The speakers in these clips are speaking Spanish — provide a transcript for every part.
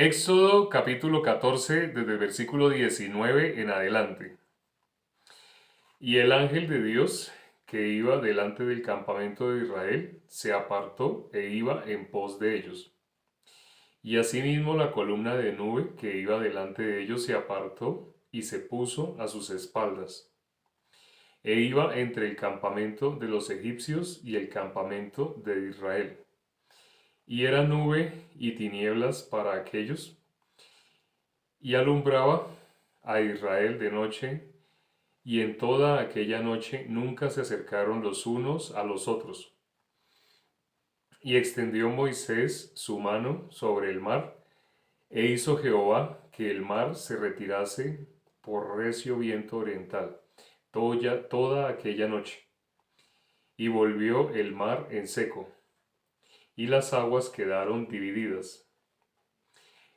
Éxodo capítulo 14, desde el versículo 19 en adelante. Y el ángel de Dios que iba delante del campamento de Israel se apartó e iba en pos de ellos. Y asimismo la columna de nube que iba delante de ellos se apartó y se puso a sus espaldas. E iba entre el campamento de los egipcios y el campamento de Israel. Y era nube y tinieblas para aquellos, y alumbraba a Israel de noche, y en toda aquella noche nunca se acercaron los unos a los otros. Y extendió Moisés su mano sobre el mar, e hizo Jehová que el mar se retirase por recio viento oriental toda aquella noche. Y volvió el mar en seco, y las aguas quedaron divididas.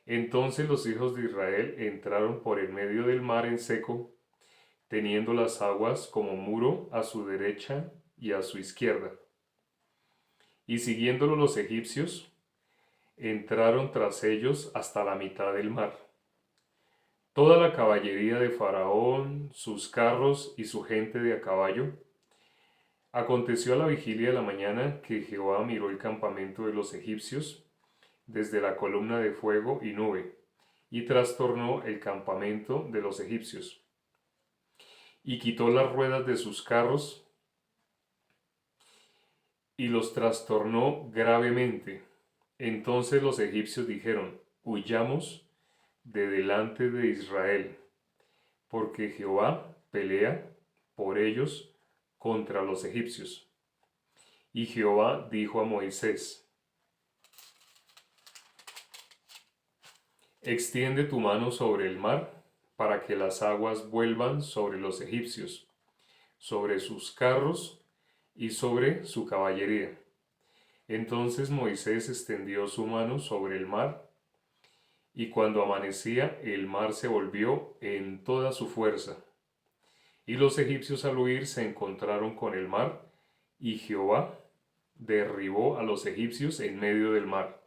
Entonces los hijos de Israel entraron por el medio del mar en seco, teniendo las aguas como muro a su derecha y a su izquierda. Y siguiéndolo los egipcios, entraron tras ellos hasta la mitad del mar. Toda la caballería de Faraón, sus carros y su gente de a caballo. Aconteció a la vigilia de la mañana que Jehová miró el campamento de los egipcios desde la columna de fuego y nube, y trastornó el campamento de los egipcios, y quitó las ruedas de sus carros, y los trastornó gravemente. Entonces los egipcios dijeron: huyamos de delante de Israel, porque Jehová pelea por ellos contra los egipcios. Y Jehová dijo a Moisés: extiende tu mano sobre el mar, para que las aguas vuelvan sobre los egipcios, sobre sus carros y sobre su caballería. Entonces Moisés extendió su mano sobre el mar, y cuando amanecía el mar se volvió en toda su fuerza. Y los egipcios al huir se encontraron con el mar, y Jehová derribó a los egipcios en medio del mar.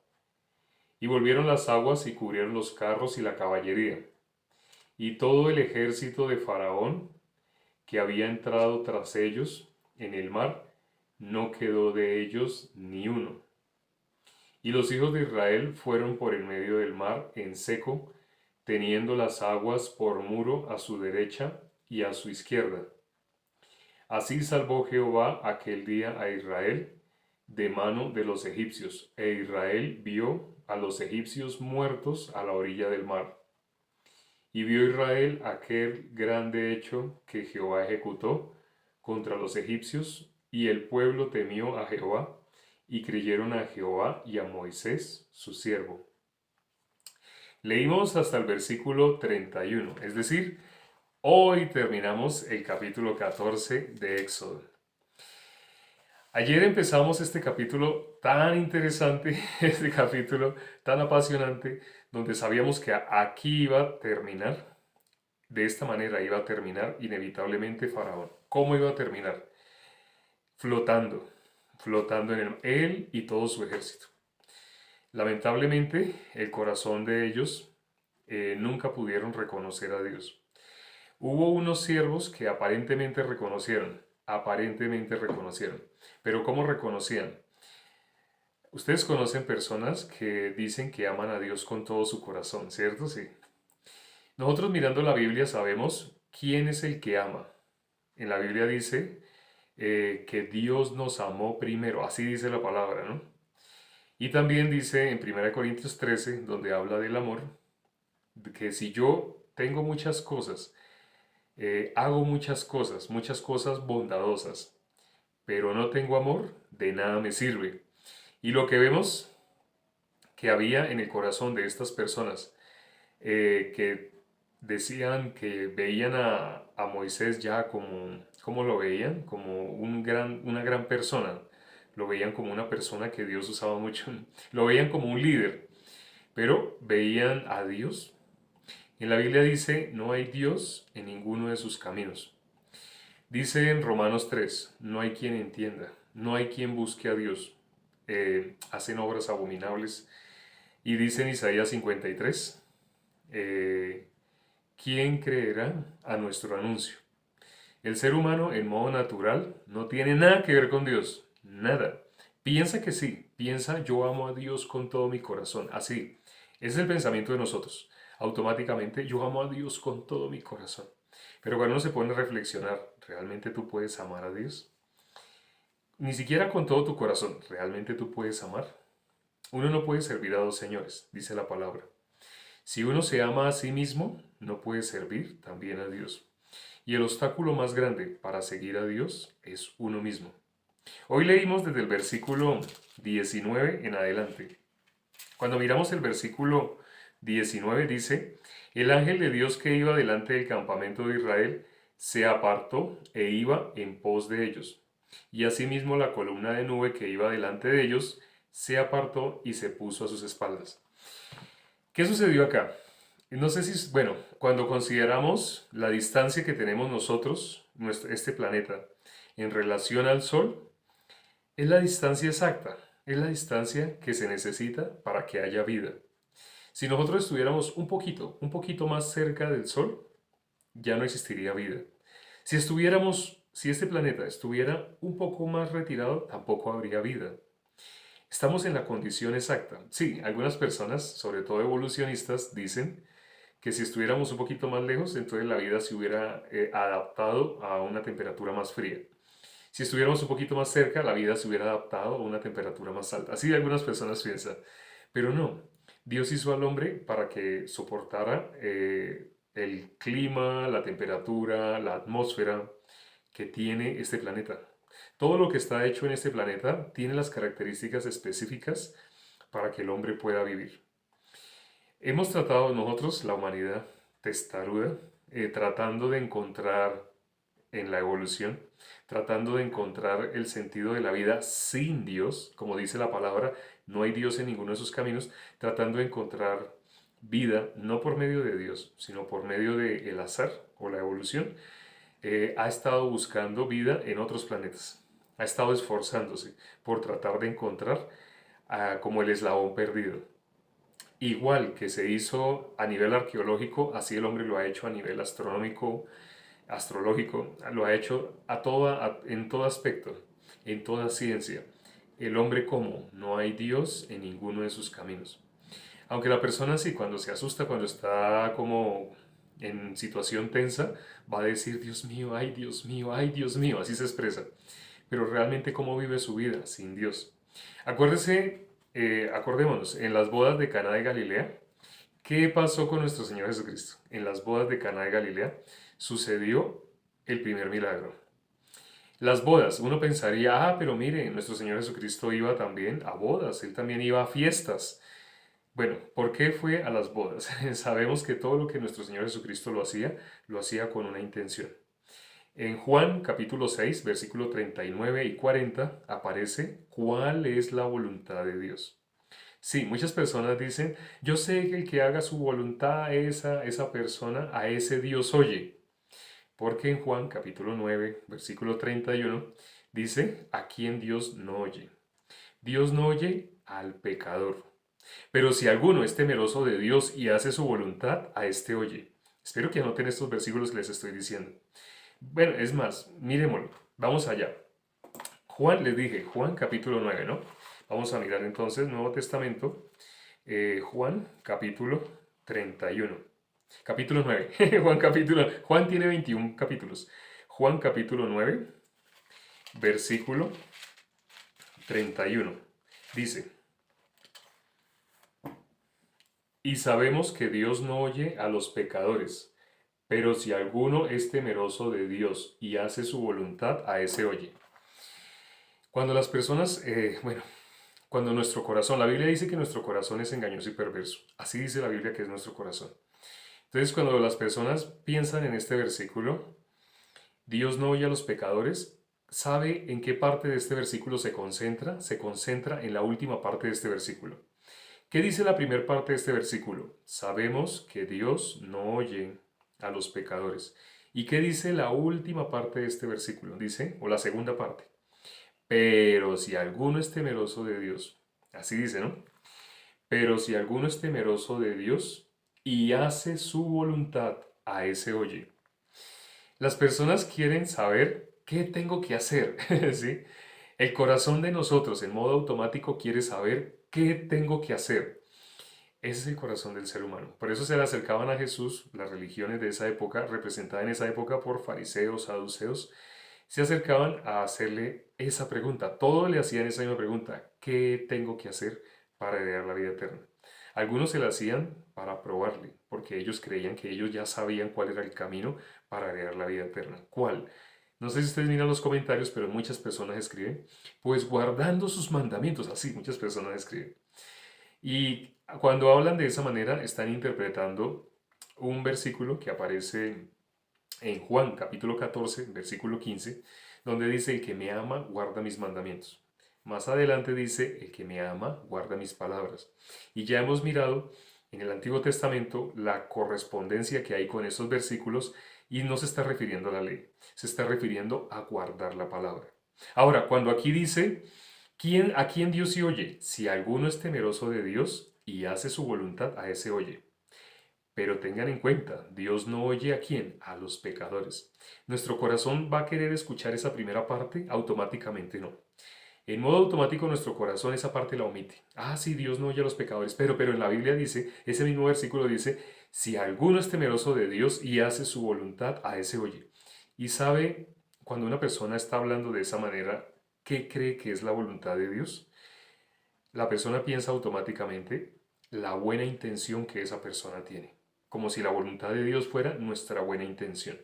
Y volvieron las aguas y cubrieron los carros y la caballería. Y todo el ejército de Faraón, que había entrado tras ellos en el mar, no quedó de ellos ni uno. Y los hijos de Israel fueron por el medio del mar en seco, teniendo las aguas por muro a su derecha y a su izquierda. Así salvó Jehová aquel día a Israel de mano de los egipcios, e Israel vio a los egipcios muertos a la orilla del mar. Y vio Israel aquel grande hecho que Jehová ejecutó contra los egipcios, y el pueblo temió a Jehová, y creyeron a Jehová y a Moisés, su siervo. Leímos hasta el versículo 31, es decir, hoy terminamos el capítulo 14 de Éxodo. Ayer empezamos este capítulo tan interesante, este capítulo tan apasionante, donde sabíamos que aquí iba a terminar, de esta manera iba a terminar inevitablemente Faraón. ¿Cómo iba a terminar? Flotando, flotando en él y todo su ejército. Lamentablemente, el corazón de ellos nunca pudieron reconocer a Dios. Hubo unos siervos que aparentemente reconocieron, pero ¿cómo reconocían? Ustedes conocen personas que dicen que aman a Dios con todo su corazón, ¿cierto? Sí. Nosotros mirando la Biblia sabemos quién es el que ama. En la Biblia dice que Dios nos amó primero, así dice la palabra, ¿no? Y también dice en 1 Corintios 13, donde habla del amor, que si yo tengo muchas cosas, hago muchas cosas bondadosas, pero no tengo amor, de nada me sirve. Y lo que vemos que había en el corazón de estas personas, que decían que veían a Moisés ya como, ¿cómo lo veían? Como una gran persona. Lo veían como una persona que Dios usaba mucho. Lo veían como un líder, pero veían a Dios. En la Biblia dice, no hay Dios en ninguno de sus caminos. Dice en Romanos 3, no hay quien entienda, no hay quien busque a Dios. Hacen obras abominables Y dice en Isaías 53, ¿quién creerá a nuestro anuncio? El ser humano en modo natural no tiene nada que ver con Dios, nada. Piensa que sí, piensa yo amo a Dios con todo mi corazón, así. Ese es el pensamiento de nosotros. Automáticamente yo amo a Dios con todo mi corazón. Pero cuando uno se pone a reflexionar, ¿realmente tú puedes amar a Dios? Ni siquiera con todo tu corazón, ¿realmente tú puedes amar? Uno no puede servir a dos señores, dice la palabra. Si uno se ama a sí mismo, no puede servir también a Dios. Y el obstáculo más grande para seguir a Dios es uno mismo. Hoy leímos desde el versículo 19 en adelante. Cuando miramos el versículo 19 dice, el ángel de Dios que iba delante del campamento de Israel se apartó e iba en pos de ellos. Y asimismo la columna de nube que iba delante de ellos se apartó y se puso a sus espaldas. ¿Qué sucedió acá? No sé si, bueno, cuando consideramos la distancia que tenemos nosotros, este planeta, en relación al Sol, es la distancia exacta, es la distancia que se necesita para que haya vida. Si nosotros estuviéramos un poquito más cerca del Sol, ya no existiría vida. Si este planeta estuviera un poco más retirado, tampoco habría vida. Estamos en la condición exacta. Sí, algunas personas, sobre todo evolucionistas, dicen que si estuviéramos un poquito más lejos, entonces la vida se hubiera adaptado a una temperatura más fría. Si estuviéramos un poquito más cerca, la vida se hubiera adaptado a una temperatura más alta. Así algunas personas piensan, pero no. Dios hizo al hombre para que soportara el clima, la temperatura, la atmósfera que tiene este planeta. Todo lo que está hecho en este planeta tiene las características específicas para que el hombre pueda vivir. Hemos tratado nosotros, la humanidad testaruda, tratando de encontrar en la evolución, tratando de encontrar el sentido de la vida sin Dios, como dice la palabra, no hay Dios en ninguno de sus caminos, tratando de encontrar vida no por medio de Dios, sino por medio del azar o la evolución, ha estado buscando vida en otros planetas, ha estado esforzándose por tratar de encontrar como el eslabón perdido. Igual que se hizo a nivel arqueológico, así el hombre lo ha hecho a nivel astronómico, astrológico, lo ha hecho en todo aspecto, en toda ciencia. El hombre como no hay Dios en ninguno de sus caminos. Aunque la persona sí, cuando se asusta, cuando está como en situación tensa, va a decir, Dios mío, ay Dios mío, ay Dios mío, así se expresa. Pero realmente cómo vive su vida sin Dios. Acordémonos, en las bodas de Caná de Galilea, ¿qué pasó con nuestro Señor Jesucristo? En las bodas de Caná de Galilea sucedió el primer milagro. Las bodas, uno pensaría, pero mire, nuestro Señor Jesucristo iba también a bodas, Él también iba a fiestas. Bueno, ¿por qué fue a las bodas? Sabemos que todo lo que nuestro Señor Jesucristo lo hacía con una intención. En Juan capítulo 6, versículo 39 y 40 aparece cuál es la voluntad de Dios. Sí, muchas personas dicen, yo sé que el que haga su voluntad a esa persona, a ese Dios oye. Porque en Juan capítulo 9, versículo 31, dice, a quien Dios no oye. Dios no oye al pecador. Pero si alguno es temeroso de Dios y hace su voluntad, a este oye. Espero que anoten estos versículos que les estoy diciendo. Bueno, es más, miremoslo. Vamos allá. Juan, les dije, Juan capítulo 9, ¿no? Vamos a mirar entonces Nuevo Testamento, Juan capítulo 31. Capítulo 9. Juan tiene 21 capítulos. Juan capítulo 9, versículo 31. Dice, y sabemos que Dios no oye a los pecadores, pero si alguno es temeroso de Dios y hace su voluntad, a ese oye. Cuando las personas, cuando nuestro corazón, la Biblia dice que nuestro corazón es engañoso y perverso. Así dice la Biblia que es nuestro corazón. Entonces, cuando las personas piensan en este versículo, Dios no oye a los pecadores, ¿sabe en qué parte de este versículo se concentra? Se concentra en la última parte de este versículo. ¿Qué dice la primera parte de este versículo? Sabemos que Dios no oye a los pecadores. ¿Y qué dice la última parte de este versículo? Dice, o la segunda parte, pero si alguno es temeroso de Dios, así dice, ¿no? Pero si alguno es temeroso de Dios y hace su voluntad, a ese oye. Las personas quieren saber qué tengo que hacer, ¿sí? El corazón de nosotros en modo automático quiere saber qué tengo que hacer. Ese es el corazón del ser humano. Por eso se le acercaban a Jesús las religiones de esa época, representadas en esa época por fariseos, saduceos, se acercaban a hacerle esa pregunta. Todo le hacían esa misma pregunta. ¿Qué tengo que hacer para heredar la vida eterna? Algunos se la hacían para probarle, porque ellos creían que ellos ya sabían cuál era el camino para heredar la vida eterna. ¿Cuál? No sé si ustedes miran los comentarios, pero muchas personas escriben, pues guardando sus mandamientos. Así, muchas personas escriben. Y cuando hablan de esa manera, están interpretando un versículo que aparece en Juan capítulo 14, versículo 15, donde dice, el que me ama guarda mis mandamientos. Más adelante dice, el que me ama guarda mis palabras. Y ya hemos mirado en el Antiguo Testamento la correspondencia que hay con esos versículos y no se está refiriendo a la ley, se está refiriendo a guardar la palabra. Ahora, cuando aquí dice, ¿a quién Dios sí oye? Si alguno es temeroso de Dios y hace su voluntad, a ese oye. Pero tengan en cuenta, Dios no oye a quién, a los pecadores. Nuestro corazón va a querer escuchar esa primera parte, automáticamente no. En modo automático nuestro corazón esa parte la omite. Ah, sí, Dios no oye a los pecadores, pero en la Biblia dice, ese mismo versículo dice, si alguno es temeroso de Dios y hace su voluntad, a ese oye. Y sabe, cuando una persona está hablando de esa manera, ¿qué cree que es la voluntad de Dios? La persona piensa automáticamente la buena intención que esa persona tiene, como si la voluntad de Dios fuera nuestra buena intención.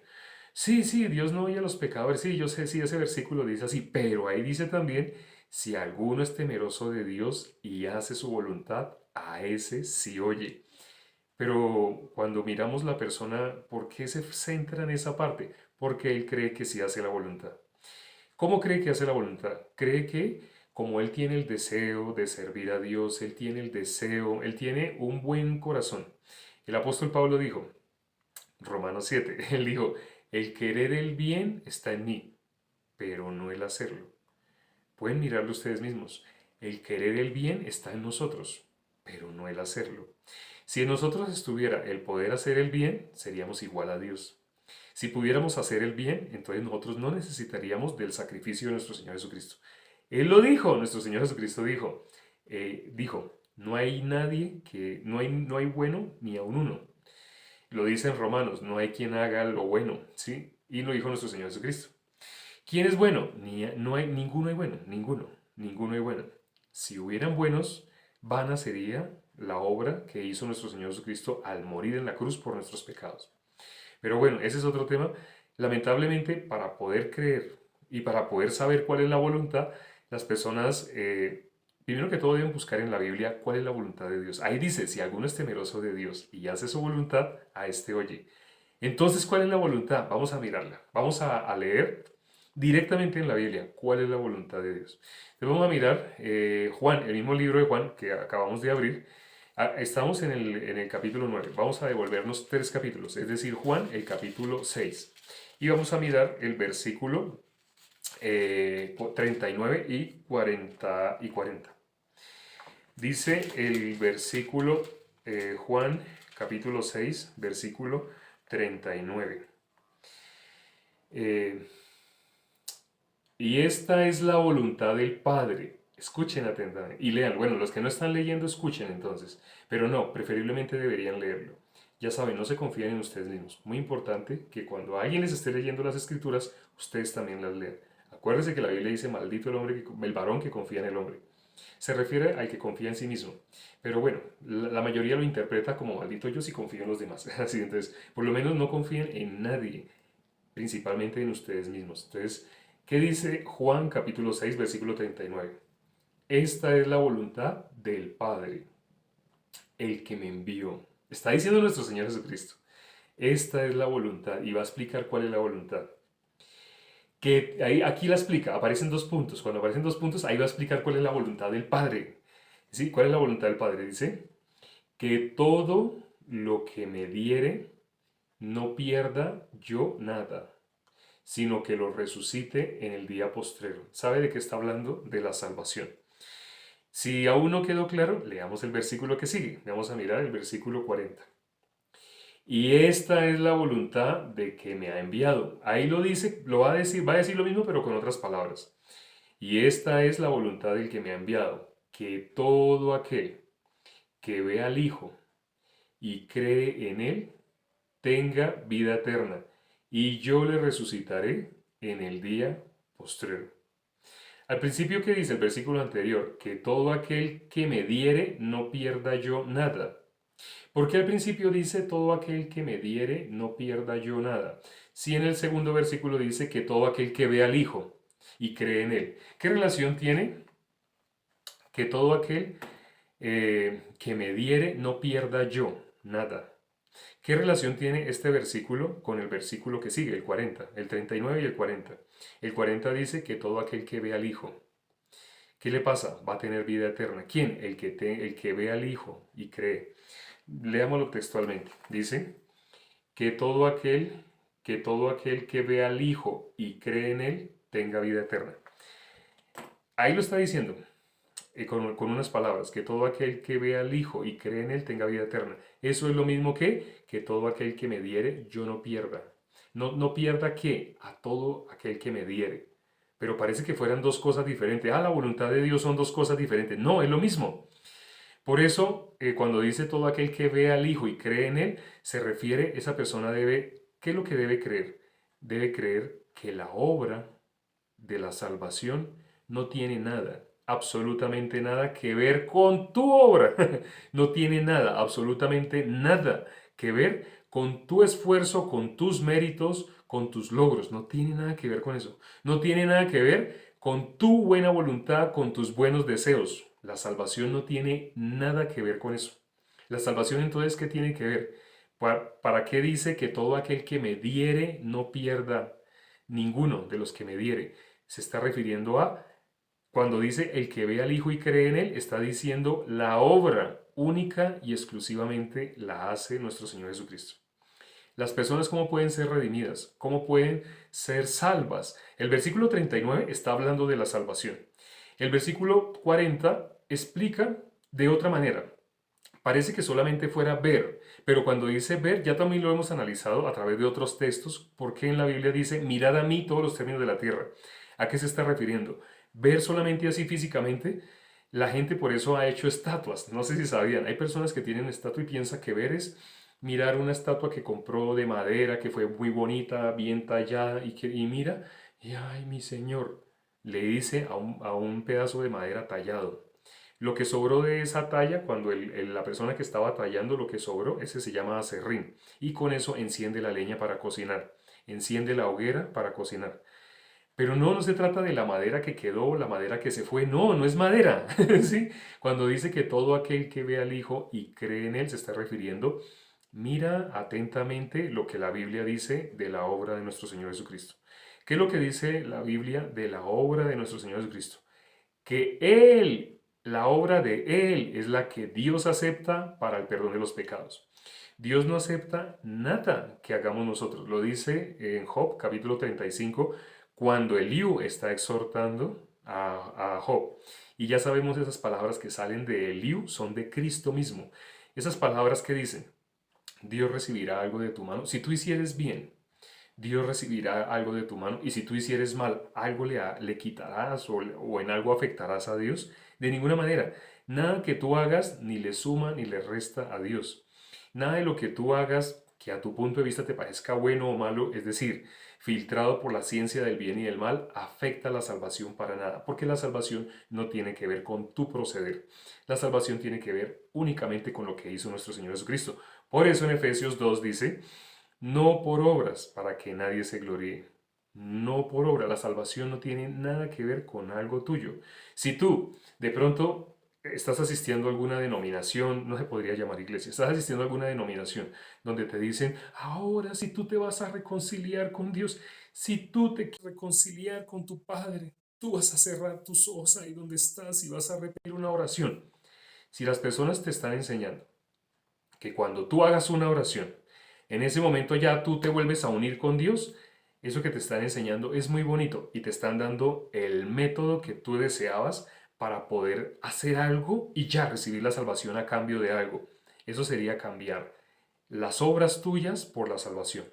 Sí, sí, Dios no oye a los pecadores, sí, yo sé, sí, ese versículo dice así, pero ahí dice también, si alguno es temeroso de Dios y hace su voluntad, a ese sí oye. Pero cuando miramos la persona, ¿por qué se centra en esa parte? Porque él cree que sí hace la voluntad. ¿Cómo cree que hace la voluntad? Cree que como él tiene el deseo de servir a Dios, él tiene el deseo, él tiene un buen corazón. El apóstol Pablo dijo, Romanos 7, él dijo, el querer el bien está en mí, pero no el hacerlo. Pueden mirarlo ustedes mismos. El querer el bien está en nosotros, pero no el hacerlo. Si en nosotros estuviera el poder hacer el bien, seríamos igual a Dios. Si pudiéramos hacer el bien, entonces nosotros no necesitaríamos del sacrificio de nuestro Señor Jesucristo. Él lo dijo, nuestro Señor Jesucristo dijo, no hay nadie no hay bueno ni aun uno. Lo dice en Romanos, no hay quien haga lo bueno, ¿sí? Y lo dijo nuestro Señor Jesucristo. ¿Quién es bueno? No hay, ninguno hay bueno, ninguno hay bueno. Si hubieran buenos, vana sería la obra que hizo nuestro Señor Jesucristo al morir en la cruz por nuestros pecados. Pero bueno, ese es otro tema. Lamentablemente, para poder creer y para poder saber cuál es la voluntad, las personas, primero que todo, deben buscar en la Biblia cuál es la voluntad de Dios. Ahí dice, si alguno es temeroso de Dios y hace su voluntad, a este oye. Entonces, ¿cuál es la voluntad? Vamos a mirarla. Vamos a leer directamente en la Biblia cuál es la voluntad de Dios. Entonces vamos a mirar Juan, el mismo libro de Juan que acabamos de abrir. Estamos en el capítulo 9. Vamos a devolvernos tres capítulos, es decir, Juan, el capítulo 6. Y vamos a mirar el versículo 39 y 40. Dice el versículo Juan, capítulo 6, versículo 39. Eh, y esta es la voluntad del Padre. Escuchen atentamente y lean. Bueno, los que no están leyendo, escuchen entonces. Pero no, preferiblemente deberían leerlo. Ya saben, no se confíen en ustedes mismos. Muy importante que cuando alguien les esté leyendo las escrituras, ustedes también las lean. Acuérdense que la Biblia dice, maldito el hombre, el varón que confía en el hombre. Se refiere al que confía en sí mismo. Pero bueno, la mayoría lo interpreta como maldito yo si confío en los demás. Así, entonces, por lo menos no confíen en nadie, principalmente en ustedes mismos. Entonces, ¿qué dice Juan capítulo 6, versículo 39? Esta es la voluntad del Padre, el que me envió. Está diciendo nuestro Señor Jesucristo. Esta es la voluntad y va a explicar cuál es la voluntad. Que ahí, aquí la explica, aparecen dos puntos. Cuando aparecen dos puntos, ahí va a explicar cuál es la voluntad del Padre. ¿Sí? ¿Cuál es la voluntad del Padre? Dice que todo lo que me diere, no pierda yo nada, sino que lo resucite en el día postrero. ¿Sabe de qué está hablando? De la salvación. Si aún no quedó claro, leamos el versículo que sigue. Vamos a mirar el versículo 40. Y esta es la voluntad de que me ha enviado. Ahí lo dice, va a decir lo mismo, pero con otras palabras. Y esta es la voluntad del que me ha enviado, que todo aquel que ve al Hijo y cree en él, tenga vida eterna, y yo le resucitaré en el día postrero. Al principio, que dice el versículo anterior, que todo aquel que me diere no pierda yo nada. ¿Por qué al principio dice todo aquel que me diere no pierda yo nada? Si en el segundo versículo dice que todo aquel que ve al Hijo y cree en él. ¿Qué relación tiene que todo aquel que me diere no pierda yo nada? ¿Qué relación tiene este versículo con el versículo que sigue, el 40, el 39 y el 40? El 40 dice que todo aquel que ve al Hijo. ¿Qué le pasa? Va a tener vida eterna. ¿Quién? El que ve al Hijo y cree. Leámoslo textualmente. Dice que todo aquel que ve al Hijo y cree en él tenga vida eterna. Ahí lo está diciendo con unas palabras, que todo aquel que ve al Hijo y cree en él tenga vida eterna. Eso es lo mismo que todo aquel que me diere yo no pierda. No pierda que a todo aquel que me diere. Pero parece que fueran dos cosas diferentes. La voluntad de Dios son dos cosas diferentes. No, es lo mismo. Por eso, cuando dice todo aquel que ve al Hijo y cree en Él, se refiere, esa persona debe, ¿qué es lo que debe creer? Debe creer que la obra de la salvación no tiene nada, absolutamente nada que ver con tu obra. No tiene nada, absolutamente nada que ver con tu esfuerzo, con tus méritos, con tus logros. No tiene nada que ver con eso. No tiene nada que ver con tu buena voluntad, con tus buenos deseos. La salvación no tiene nada que ver con eso. La salvación entonces, ¿qué tiene que ver? ¿Para qué dice que todo aquel que me diere no pierda ninguno de los que me diere? Se está refiriendo a, cuando dice el que ve al Hijo y cree en él, está diciendo la obra única y exclusivamente la hace nuestro Señor Jesucristo. Las personas, ¿cómo pueden ser redimidas? ¿Cómo pueden ser salvas? El versículo 39 está hablando de la salvación. El versículo 40 explica de otra manera. Parece que solamente fuera ver, pero cuando dice ver, ya también lo hemos analizado a través de otros textos, porque en la Biblia dice, mirad a mí todos los términos de la tierra. ¿A qué se está refiriendo? Ver solamente así físicamente. La gente por eso ha hecho estatuas. No sé si sabían. Hay personas que tienen estatua y piensan que ver es mirar una estatua que compró de madera, que fue muy bonita, bien tallada, y mira, y ay, mi Señor, le dice a un pedazo de madera tallado. Lo que sobró de esa talla, cuando la persona que estaba tallando lo que sobró, ese se llama aserrín. Y con eso enciende la leña para cocinar. Enciende la hoguera para cocinar. Pero no se trata de la madera que quedó, la madera que se fue. No, no es madera. ¿Sí? Cuando dice que todo aquel que ve al Hijo y cree en Él, se está refiriendo, mira atentamente lo que la Biblia dice de la obra de nuestro Señor Jesucristo. ¿Qué es lo que dice la Biblia de la obra de nuestro Señor Jesucristo? Que Él, la obra de Él, es la que Dios acepta para el perdón de los pecados. Dios no acepta nada que hagamos nosotros. Lo dice en Job, capítulo 35, cuando Eliú está exhortando a Job. Y ya sabemos, esas palabras que salen de Eliú son de Cristo mismo. Esas palabras que dicen, Dios recibirá algo de tu mano. Si tú hicieres bien, Dios recibirá algo de tu mano, y si tú hicieres mal, algo le quitarás o en algo afectarás a Dios. De ninguna manera. Nada que tú hagas ni le suma ni le resta a Dios. Nada de lo que tú hagas que a tu punto de vista te parezca bueno o malo, es decir, filtrado por la ciencia del bien y del mal, afecta la salvación para nada, porque la salvación no tiene que ver con tu proceder. La salvación tiene que ver únicamente con lo que hizo nuestro Señor Jesucristo. Por eso en Efesios 2 dice, no por obras, para que nadie se gloríe. No por obra. La salvación no tiene nada que ver con algo tuyo. Si tú de pronto estás asistiendo a alguna denominación, no se podría llamar iglesia, estás asistiendo a alguna denominación donde te dicen, ahora si tú te vas a reconciliar con Dios, si tú te quieres reconciliar con tu Padre, tú vas a cerrar tus ojos ahí donde estás y vas a repetir una oración. Si las personas te están enseñando que cuando tú hagas una oración, en ese momento ya tú te vuelves a unir con Dios, eso que te están enseñando es muy bonito y te están dando el método que tú deseabas para poder hacer algo y ya recibir la salvación a cambio de algo. Eso sería cambiar las obras tuyas por la salvación.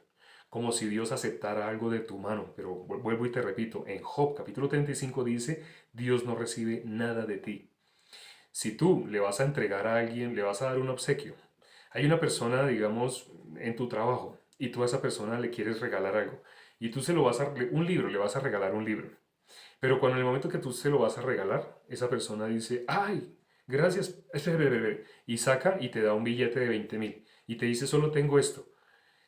Como si Dios aceptara algo de tu mano. Pero vuelvo y te repito, en Job capítulo 35 dice, Dios no recibe nada de ti. Si tú le vas a entregar a alguien, le vas a dar un obsequio, hay una persona, digamos, en tu trabajo y tú a esa persona le quieres regalar algo y tú se lo vas a, un libro, le vas a regalar un libro. Pero cuando en el momento que tú se lo vas a regalar, esa persona dice, ay, gracias, y saca y te da un billete de 20.000 y te dice, solo tengo esto.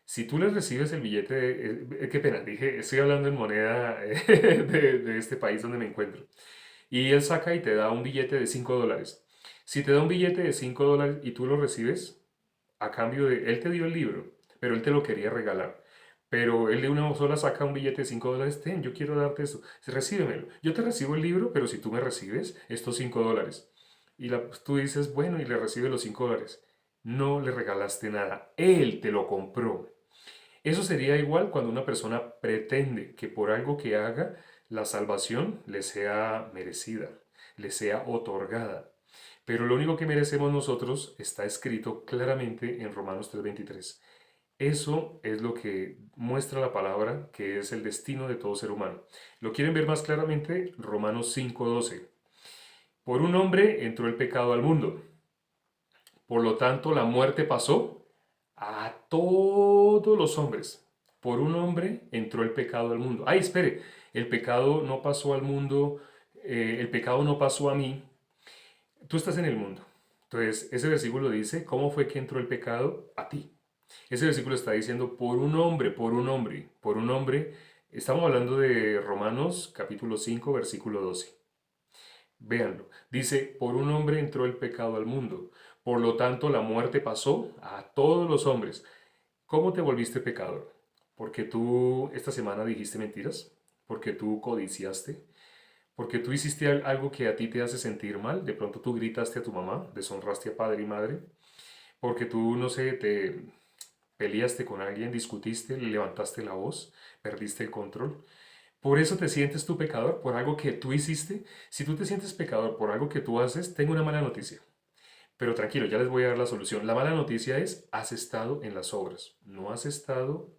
Si tú le recibes el billete, qué pena, dije, estoy hablando en moneda de este país donde me encuentro. Y él saca y te da un billete de $5. Si te da un billete de $5 y tú lo recibes, a cambio de, él te dio el libro, pero él te lo quería regalar. Pero él de una sola saca un billete de $5, ten, yo quiero darte esto, recíbemelo. Yo te recibo el libro, pero si tú me recibes estos $5. Y pues, tú dices, bueno, y le recibe los $5. No le regalaste nada, él te lo compró. Eso sería igual cuando una persona pretende que por algo que haga la salvación le sea merecida, le sea otorgada. Pero lo único que merecemos nosotros está escrito claramente en Romanos 3:23. Eso es lo que muestra la palabra, que es el destino de todo ser humano. ¿Lo quieren ver más claramente? Romanos 5:12. Por un hombre entró el pecado al mundo. Por lo tanto, la muerte pasó a todos los hombres. Por un hombre entró el pecado al mundo. Ay, espere, el pecado no pasó al mundo, el pecado no pasó a mí. Tú estás en el mundo. Entonces, ese versículo dice, ¿cómo fue que entró el pecado a ti? Ese versículo está diciendo, por un hombre, por un hombre, por un hombre. Estamos hablando de Romanos capítulo 5, versículo 12. Véanlo. Dice, por un hombre entró el pecado al mundo. Por lo tanto, la muerte pasó a todos los hombres. ¿Cómo te volviste pecador? ¿Porque tú esta semana dijiste mentiras? ¿Porque tú codiciaste? ¿Porque tú hiciste algo que a ti te hace sentir mal? De pronto tú gritaste a tu mamá, deshonraste a padre y madre. ¿Porque tú, no sé, te peleaste con alguien, discutiste, le levantaste la voz, perdiste el control? ¿Por eso te sientes tú pecador? ¿Por algo que tú hiciste? Si tú te sientes pecador por algo que tú haces, tengo una mala noticia. Pero tranquilo, ya les voy a dar la solución. La mala noticia es, has estado en las obras. No has estado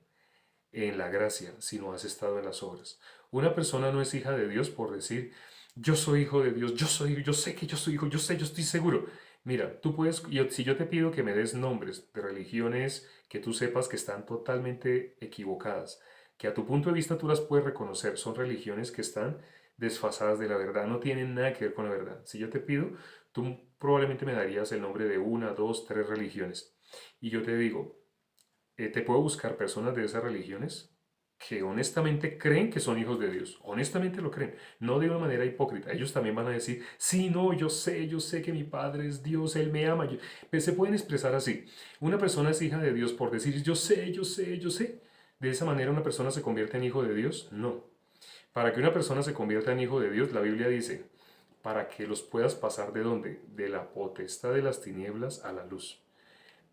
en la gracia, sino has estado en las obras. Una persona no es hija de Dios por decir, yo soy hijo de Dios, yo sé que yo soy hijo, yo sé, yo estoy seguro. Mira, tú puedes, si yo te pido que me des nombres de religiones que tú sepas que están totalmente equivocadas, que a tu punto de vista tú las puedes reconocer, son religiones que están desfasadas de la verdad, no tienen nada que ver con la verdad. Si yo te pido, tú probablemente me darías el nombre de una, dos, tres religiones. Y yo te digo, te puedo buscar personas de esas religiones que honestamente creen que son hijos de Dios. Honestamente lo creen. No de una manera hipócrita. Ellos también van a decir, sí, no, yo sé que mi Padre es Dios, Él me ama. Pero se pueden expresar así. Una persona es hija de Dios por decir, yo sé, yo sé, yo sé. ¿De esa manera una persona se convierte en hijo de Dios? No. Para que una persona se convierta en hijo de Dios, la Biblia dice, para que los puedas pasar de dónde? De la potestad de las tinieblas a la luz.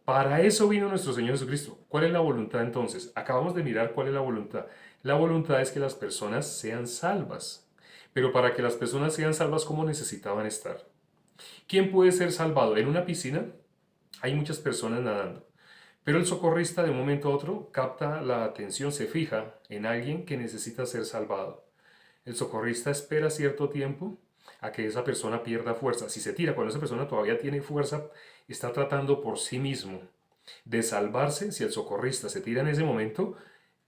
Para eso vino nuestro Señor Jesucristo. ¿Cuál es la voluntad entonces? Acabamos de mirar cuál es la voluntad. La voluntad es que las personas sean salvas. Pero para que las personas sean salvas, ¿cómo necesitaban estar? ¿Quién puede ser salvado? En una piscina hay muchas personas nadando. Pero el socorrista de un momento a otro capta la atención, se fija en alguien que necesita ser salvado. El socorrista espera cierto tiempo a que esa persona pierda fuerza. Si se tira cuando esa persona todavía tiene fuerza, está tratando por sí mismo de salvarse. Si el socorrista se tira en ese momento,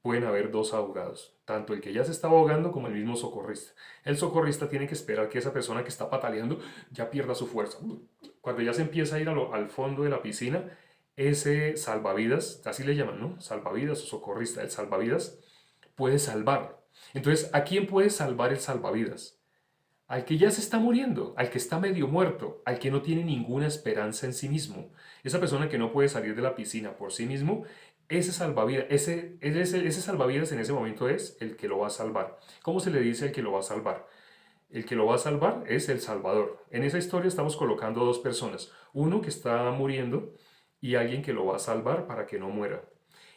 pueden haber dos ahogados, tanto el que ya se está ahogando como el mismo socorrista. El socorrista tiene que esperar que esa persona que está pataleando ya pierda su fuerza. Cuando ya se empieza a ir al fondo de la piscina, ese salvavidas, así le llaman, ¿no? Salvavidas o socorrista, el salvavidas puede salvar. Entonces, ¿a quién puede salvar el salvavidas? Al que ya se está muriendo, al que está medio muerto, al que no tiene ninguna esperanza en sí mismo. Esa persona que no puede salir de la piscina por sí mismo, ese salvavidas, ese salvavidas en ese momento es el que lo va a salvar. ¿Cómo se le dice el que lo va a salvar? El que lo va a salvar es el Salvador. En esa historia estamos colocando dos personas, uno que está muriendo y alguien que lo va a salvar para que no muera.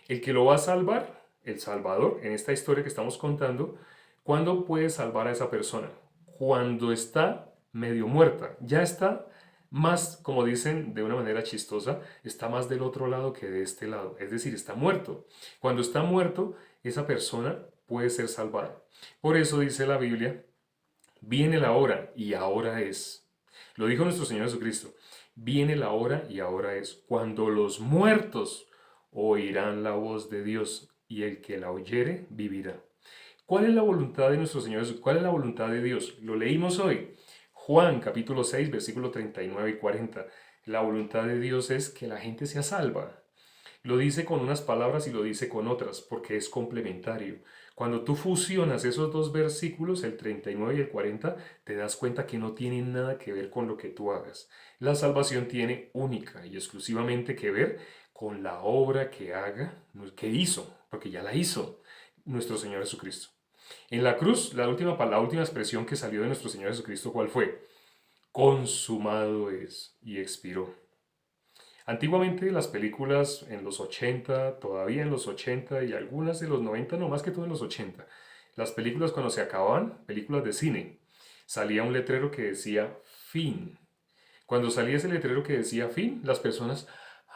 El que lo va a salvar, el Salvador, en esta historia que estamos contando, ¿cuándo puede salvar a esa persona? Cuando está medio muerta. Ya está más, como dicen de una manera chistosa, está más del otro lado que de este lado. Es decir, está muerto. Cuando está muerto, esa persona puede ser salvada. Por eso dice la Biblia, viene la hora y ahora es. Lo dijo nuestro Señor Jesucristo. Viene la hora y ahora es. Cuando los muertos oirán la voz de Dios y el que la oyere vivirá. ¿Cuál es la voluntad de nuestro Señor Jesús? ¿Cuál es la voluntad de Dios? Lo leímos hoy. Juan capítulo 6, versículo 39 y 40. La voluntad de Dios es que la gente sea salva. Lo dice con unas palabras y lo dice con otras, porque es complementario. Cuando tú fusionas esos dos versículos, el 39 y el 40, te das cuenta que no tienen nada que ver con lo que tú hagas. La salvación tiene única y exclusivamente que ver con la obra que haga, que hizo, porque ya la hizo nuestro Señor Jesucristo. En la cruz, la última expresión que salió de nuestro Señor Jesucristo, ¿cuál fue? Consumado es, y expiró. Antiguamente las películas en los 80, todavía en los 80 y algunas de los 90, no más que todo en los 80, las películas cuando se acababan, películas de cine, salía un letrero que decía fin. Cuando salía ese letrero que decía fin, las personas,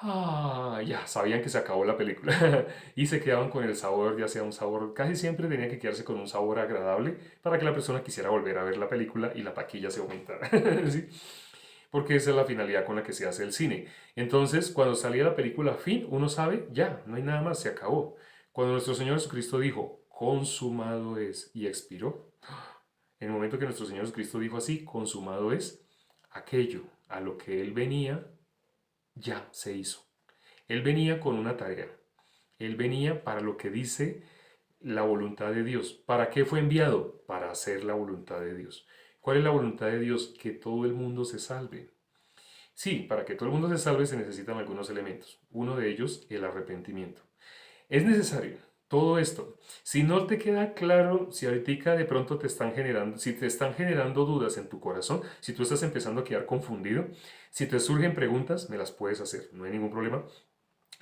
ya sabían que se acabó la película y se quedaban con el sabor, ya sea un sabor, casi siempre tenía que quedarse con un sabor agradable para que la persona quisiera volver a ver la película y la taquilla se aumentara. ¿Sí? Porque esa es la finalidad con la que se hace el cine. Entonces, cuando salía la película fin, uno sabe, ya, no hay nada más, se acabó. Cuando nuestro Señor Jesucristo dijo, consumado es, y expiró, en el momento que nuestro Señor Jesucristo dijo así, consumado es, aquello a lo que Él venía, ya se hizo. Él venía con una tarea. Él venía para lo que dice la voluntad de Dios. ¿Para qué fue enviado? Para hacer la voluntad de Dios. ¿Cuál es la voluntad de Dios? Que todo el mundo se salve. Sí, para que todo el mundo se salve se necesitan algunos elementos. Uno de ellos, el arrepentimiento. Es necesario todo esto. Si no te queda claro, si ahorita de pronto te están generando, si te están generando dudas en tu corazón, si tú estás empezando a quedar confundido, si te surgen preguntas, me las puedes hacer, no hay ningún problema.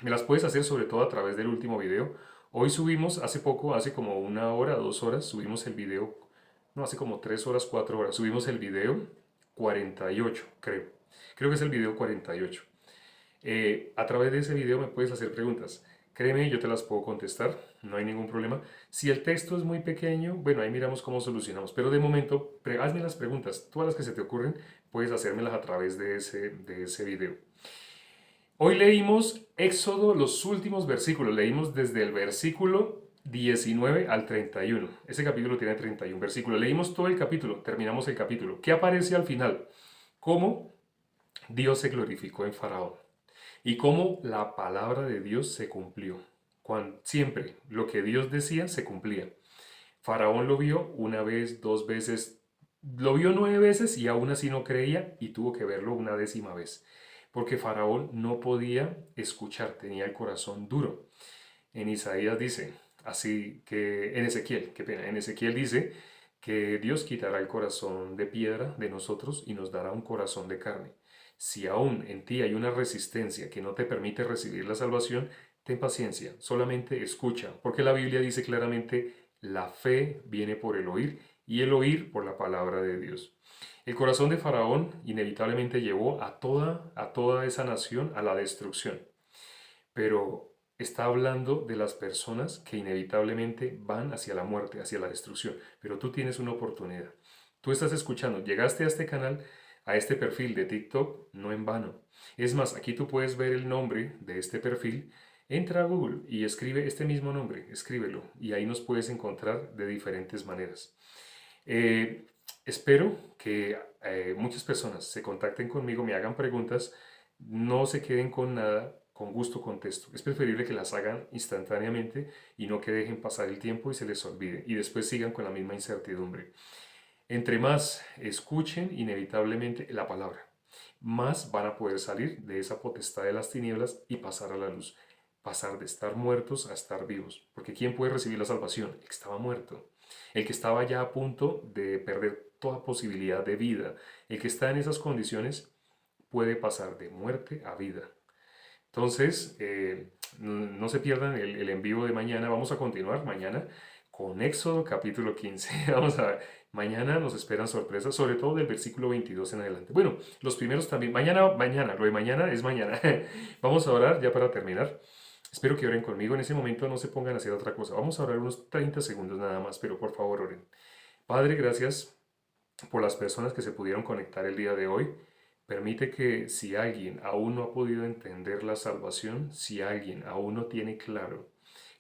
Me las puedes hacer sobre todo a través del último video. Hoy subimos, hace poco, hace como 1 hora, 2 horas, subimos el video, no, hace como 3 horas, 4 horas, subimos el video 48, creo. Creo que es el video 48. A través de ese video me puedes hacer preguntas. Créeme, yo te las puedo contestar, no hay ningún problema. Si el texto es muy pequeño, bueno, ahí miramos cómo solucionamos. Pero de momento, hazme las preguntas, todas las que se te ocurren, puedes hacérmelas a través de ese video. Hoy leímos Éxodo, los últimos versículos, leímos desde el versículo 19 al 31. Ese capítulo tiene 31 versículos. Leímos todo el capítulo, terminamos el capítulo. ¿Qué aparece al final? Cómo Dios se glorificó en Faraón y cómo la palabra de Dios se cumplió. Siempre lo que Dios decía se cumplía. Faraón lo vio una vez, 2 veces, lo vio 9 veces y aún así no creía y tuvo que verlo una 10ª vez. Porque Faraón no podía escuchar, tenía el corazón duro. En Isaías dice, así que en Ezequiel, qué pena, en Ezequiel dice que Dios quitará el corazón de piedra de nosotros y nos dará un corazón de carne. Si aún en ti hay una resistencia que no te permite recibir la salvación, ten paciencia, solamente escucha, porque la Biblia dice claramente, la fe viene por el oír y el oír por la palabra de Dios. El corazón de Faraón inevitablemente llevó a toda esa nación a la destrucción, pero está hablando de las personas que inevitablemente van hacia la muerte, hacia la destrucción, pero tú tienes una oportunidad. Tú estás escuchando, llegaste a este canal, a este perfil de TikTok, no en vano. Es más, aquí tú puedes ver el nombre de este perfil. Entra a Google y escribe este mismo nombre, escríbelo, y ahí nos puedes encontrar de diferentes maneras. Espero que muchas personas se contacten conmigo, me hagan preguntas, no se queden con nada, con gusto contesto. Es preferible que las hagan instantáneamente y no que dejen pasar el tiempo y se les olvide y después sigan con la misma incertidumbre. Entre más escuchen inevitablemente la palabra, más van a poder salir de esa potestad de las tinieblas y pasar a la luz. Pasar de estar muertos a estar vivos. Porque ¿quién puede recibir la salvación? El que estaba muerto. El que estaba ya a punto de perder toda posibilidad de vida. El que está en esas condiciones puede pasar de muerte a vida. Entonces, no se pierdan el en vivo de mañana. Vamos a continuar mañana con Éxodo capítulo 15. Vamos a ver Mañana nos esperan sorpresas, sobre todo del versículo 22 en adelante. Bueno, los primeros también. Mañana, lo de mañana es mañana. Vamos a orar ya para terminar. Espero que oren conmigo. En ese momento no se pongan a hacer otra cosa. Vamos a orar unos 30 segundos nada más, pero por favor oren. Padre, gracias por las personas que se pudieron conectar el día de hoy. Permite que si alguien aún no ha podido entender la salvación, si alguien aún no tiene claro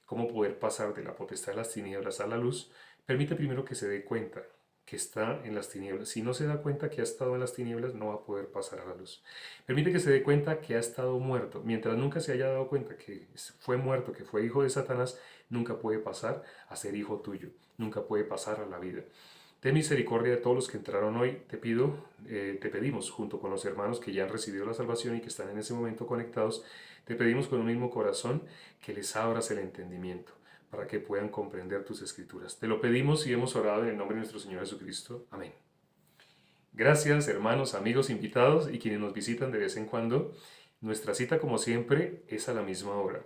cómo poder pasar de la potestad de las tinieblas a la luz, permite primero que se dé cuenta que está en las tinieblas. Si no se da cuenta que ha estado en las tinieblas, no va a poder pasar a la luz. Permite que se dé cuenta que ha estado muerto. Mientras nunca se haya dado cuenta que fue muerto, que fue hijo de Satanás, nunca puede pasar a ser hijo tuyo. Nunca puede pasar a la vida. Ten misericordia de todos los que entraron hoy. Te pedimos, junto con los hermanos que ya han recibido la salvación y que están en ese momento conectados, te pedimos con un mismo corazón que les abras el entendimiento para que puedan comprender tus escrituras. Te lo pedimos y hemos orado en el nombre de nuestro Señor Jesucristo. Amén. Gracias, hermanos, amigos, invitados y quienes nos visitan de vez en cuando. Nuestra cita, como siempre, es a la misma hora.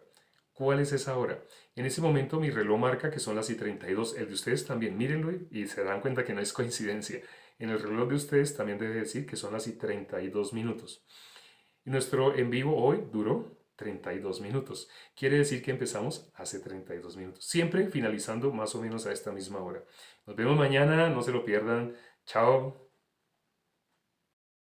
¿Cuál es esa hora? En ese momento mi reloj marca que son las y 32. El de ustedes también, mírenlo y se dan cuenta que no es coincidencia. En el reloj de ustedes también debe decir que son las y 32 minutos. Y nuestro en vivo hoy duró 32 minutos. Quiere decir que empezamos hace 32 minutos. Siempre finalizando más o menos a esta misma hora. Nos vemos mañana, no se lo pierdan. Chao.